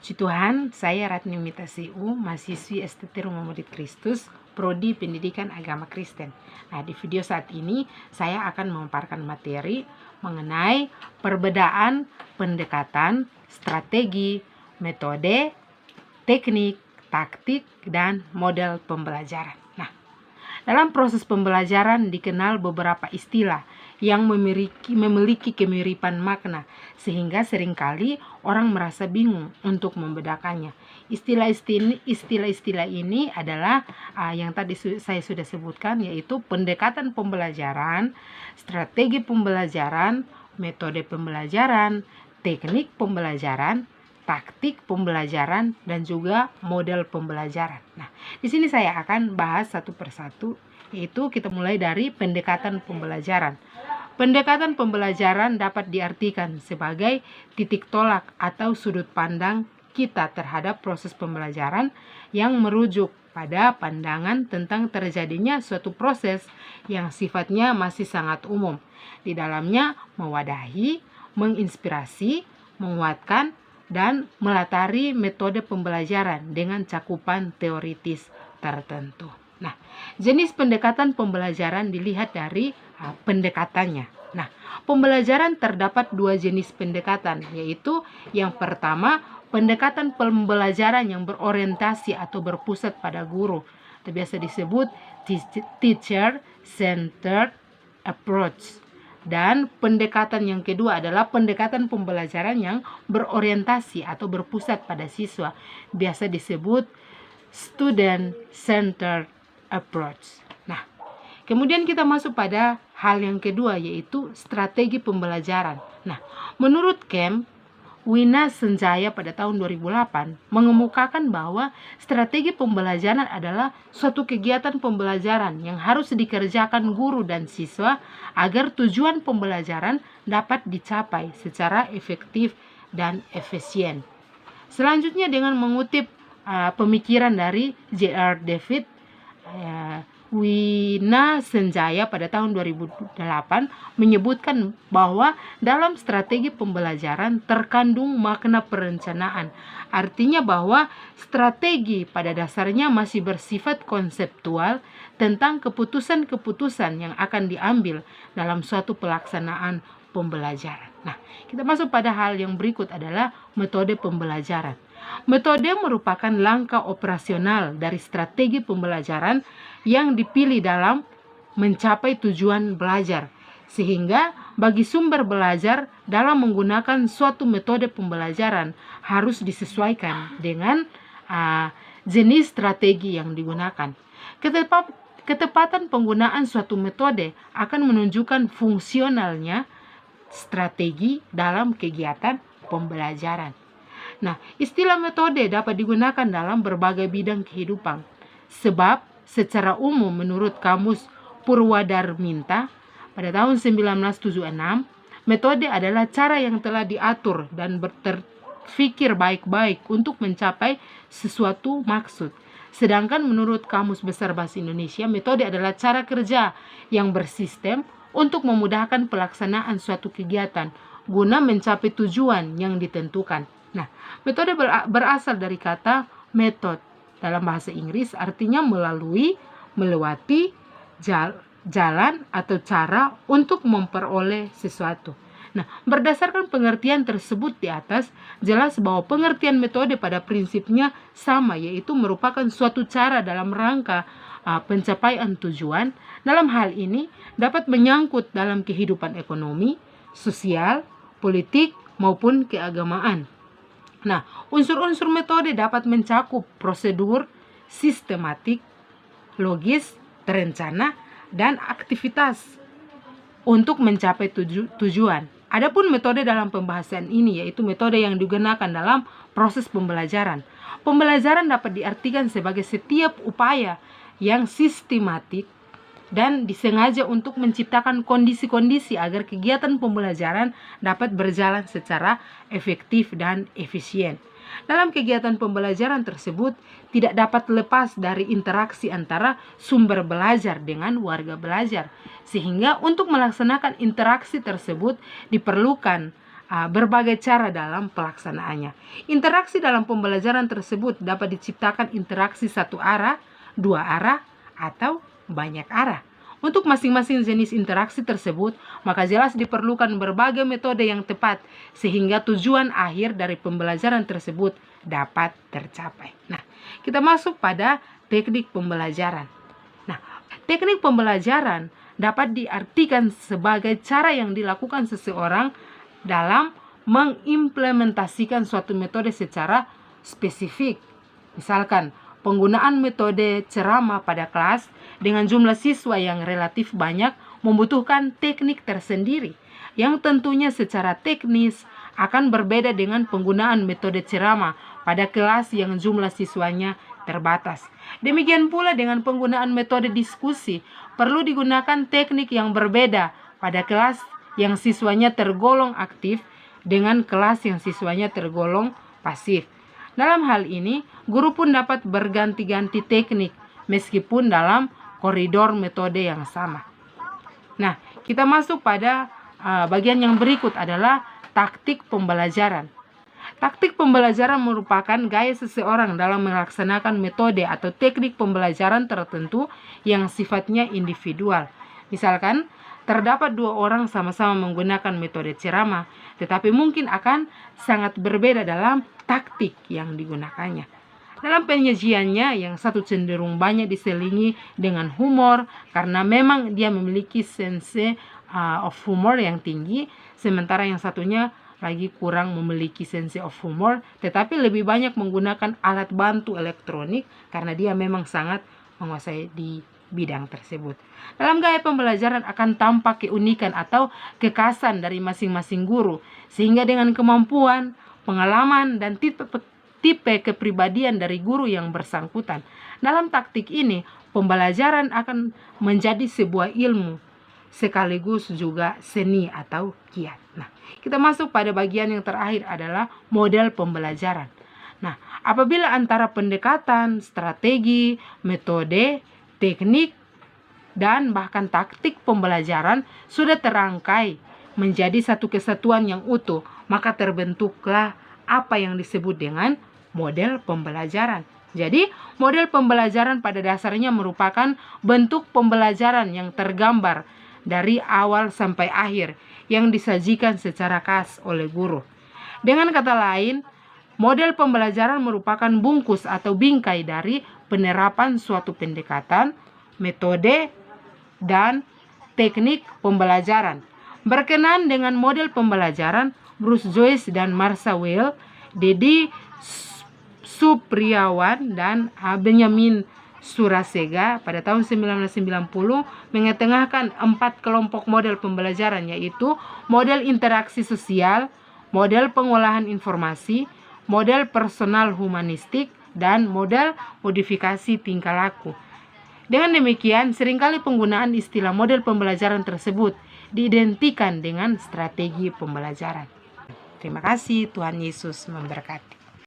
Puji Tuhan, saya Ratni Mitasiu, mahasiswi STT Rumah Murid Kristus, Prodi Pendidikan Agama Kristen. Nah, di video saat ini saya akan memaparkan materi mengenai perbedaan pendekatan, strategi, metode, teknik, taktik, dan model pembelajaran. Nah, dalam proses pembelajaran dikenal beberapa istilah yang memiliki kemiripan makna, sehingga seringkali orang merasa bingung untuk membedakannya. Istilah-istilah ini adalah yang tadi saya sudah sebutkan, yaitu pendekatan pembelajaran, strategi pembelajaran, metode pembelajaran, teknik pembelajaran, taktik pembelajaran, dan juga model pembelajaran. Nah, di sini saya akan bahas satu persatu, yaitu kita mulai dari pendekatan pembelajaran. Pendekatan pembelajaran dapat diartikan sebagai titik tolak atau sudut pandang kita terhadap proses pembelajaran yang merujuk pada pandangan tentang terjadinya suatu proses yang sifatnya masih sangat umum. Di dalamnya mewadahi, menginspirasi, menguatkan, dan melatari metode pembelajaran dengan cakupan teoritis tertentu. Nah, jenis pendekatan pembelajaran dilihat dari pendekatannya. Nah, pembelajaran terdapat dua jenis pendekatan, yaitu yang pertama, pendekatan pembelajaran yang berorientasi atau berpusat pada guru, atau biasa disebut teacher-centered approach. Dan pendekatan yang kedua adalah pendekatan pembelajaran yang berorientasi atau berpusat pada siswa, biasa disebut student-centered approach. Nah, kemudian kita masuk pada hal yang kedua, yaitu strategi pembelajaran. Nah, menurut Kemp, Wina Senjaya pada tahun 2008 mengemukakan bahwa strategi pembelajaran adalah suatu kegiatan pembelajaran yang harus dikerjakan guru dan siswa agar tujuan pembelajaran dapat dicapai secara efektif dan efisien. Selanjutnya, dengan mengutip pemikiran dari J.R. David, Wina Senjaya pada tahun 2008 menyebutkan bahwa dalam strategi pembelajaran terkandung makna perencanaan. Artinya bahwa strategi pada dasarnya masih bersifat konseptual tentang keputusan-keputusan yang akan diambil dalam suatu pelaksanaan pembelajaran. Nah, kita masuk pada hal yang berikut adalah metode pembelajaran. Metode merupakan langkah operasional dari strategi pembelajaran yang dipilih dalam mencapai tujuan belajar, sehingga bagi sumber belajar dalam menggunakan suatu metode pembelajaran harus disesuaikan dengan jenis strategi yang digunakan. Ketepatan penggunaan suatu metode akan menunjukkan fungsionalnya strategi dalam kegiatan pembelajaran. Nah, istilah metode dapat digunakan dalam berbagai bidang kehidupan, sebab secara umum menurut Kamus Purwadarminta pada tahun 1976, metode adalah cara yang telah diatur dan berpikir baik-baik untuk mencapai sesuatu maksud. Sedangkan menurut Kamus Besar Bahasa Indonesia, metode adalah cara kerja yang bersistem untuk memudahkan pelaksanaan suatu kegiatan guna mencapai tujuan yang ditentukan. Nah, metode berasal dari kata method dalam bahasa Inggris, artinya melalui, melewati, jalan atau cara untuk memperoleh sesuatu. Nah, berdasarkan pengertian tersebut di atas, jelas bahwa pengertian metode pada prinsipnya sama, yaitu merupakan suatu cara dalam rangka pencapaian tujuan. Dalam hal ini dapat menyangkut dalam kehidupan ekonomi, sosial, politik, maupun keagamaan. Nah, unsur-unsur metode dapat mencakup prosedur, sistematik, logis, terencana, dan aktivitas untuk mencapai tujuan. Adapun metode dalam pembahasan ini yaitu metode yang digunakan dalam proses pembelajaran. Pembelajaran dapat diartikan sebagai setiap upaya yang sistematik dan disengaja untuk menciptakan kondisi-kondisi agar kegiatan pembelajaran dapat berjalan secara efektif dan efisien. Dalam kegiatan pembelajaran tersebut tidak dapat lepas dari interaksi antara sumber belajar dengan warga belajar, sehingga untuk melaksanakan interaksi tersebut diperlukan berbagai cara dalam pelaksanaannya. Interaksi dalam pembelajaran tersebut dapat diciptakan interaksi satu arah, dua arah, atau banyak arah. Untuk masing-masing jenis interaksi tersebut, maka jelas diperlukan berbagai metode yang tepat sehingga tujuan akhir dari pembelajaran tersebut dapat tercapai. Nah, kita masuk pada teknik pembelajaran. Nah, teknik pembelajaran dapat diartikan sebagai cara yang dilakukan seseorang dalam mengimplementasikan suatu metode secara spesifik. Misalkan, penggunaan metode ceramah pada kelas dengan jumlah siswa yang relatif banyak membutuhkan teknik tersendiri yang tentunya secara teknis akan berbeda dengan penggunaan metode ceramah pada kelas yang jumlah siswanya terbatas. Demikian pula dengan penggunaan metode diskusi, perlu digunakan teknik yang berbeda pada kelas yang siswanya tergolong aktif dengan kelas yang siswanya tergolong pasif. Dalam hal ini, guru pun dapat berganti-ganti teknik meskipun dalam koridor metode yang sama. Nah, kita masuk pada bagian yang berikut adalah taktik pembelajaran. Taktik pembelajaran merupakan gaya seseorang dalam melaksanakan metode atau teknik pembelajaran tertentu yang sifatnya individual. Misalkan, terdapat dua orang sama-sama menggunakan metode ceramah, tetapi mungkin akan sangat berbeda dalam taktik yang digunakannya. Dalam penyajiannya, yang satu cenderung banyak diselingi dengan humor karena memang dia memiliki sense of humor yang tinggi, sementara yang satunya lagi kurang memiliki sense of humor, tetapi lebih banyak menggunakan alat bantu elektronik karena dia memang sangat menguasai di bidang tersebut. Dalam gaya pembelajaran akan tampak keunikan atau kekhasan dari masing-masing guru, sehingga dengan kemampuan, pengalaman, dan tipe kepribadian dari guru yang bersangkutan. Dalam taktik ini, pembelajaran akan menjadi sebuah ilmu, sekaligus juga seni atau kiat. Nah, kita masuk pada bagian yang terakhir adalah model pembelajaran. Nah, apabila antara pendekatan, strategi, metode, teknik, dan bahkan taktik pembelajaran sudah terangkai menjadi satu kesatuan yang utuh, maka terbentuklah apa yang disebut dengan model pembelajaran. Jadi, model pembelajaran pada dasarnya merupakan bentuk pembelajaran yang tergambar dari awal sampai akhir yang disajikan secara khas oleh guru. Dengan kata lain, model pembelajaran merupakan bungkus atau bingkai dari penerapan suatu pendekatan, metode, dan teknik pembelajaran. Berkenaan dengan model pembelajaran, Bruce Joyce dan Marsha Weil, Dedi Supriyawan, dan Benjamin Surasega pada tahun 1990 mengetengahkan 4 kelompok model pembelajaran, yaitu model interaksi sosial, model pengolahan informasi, model personal humanistik, dan model modifikasi tingkah laku. Dengan demikian, seringkali penggunaan istilah model pembelajaran tersebut diidentikan dengan strategi pembelajaran. Terima kasih, Tuhan Yesus memberkati.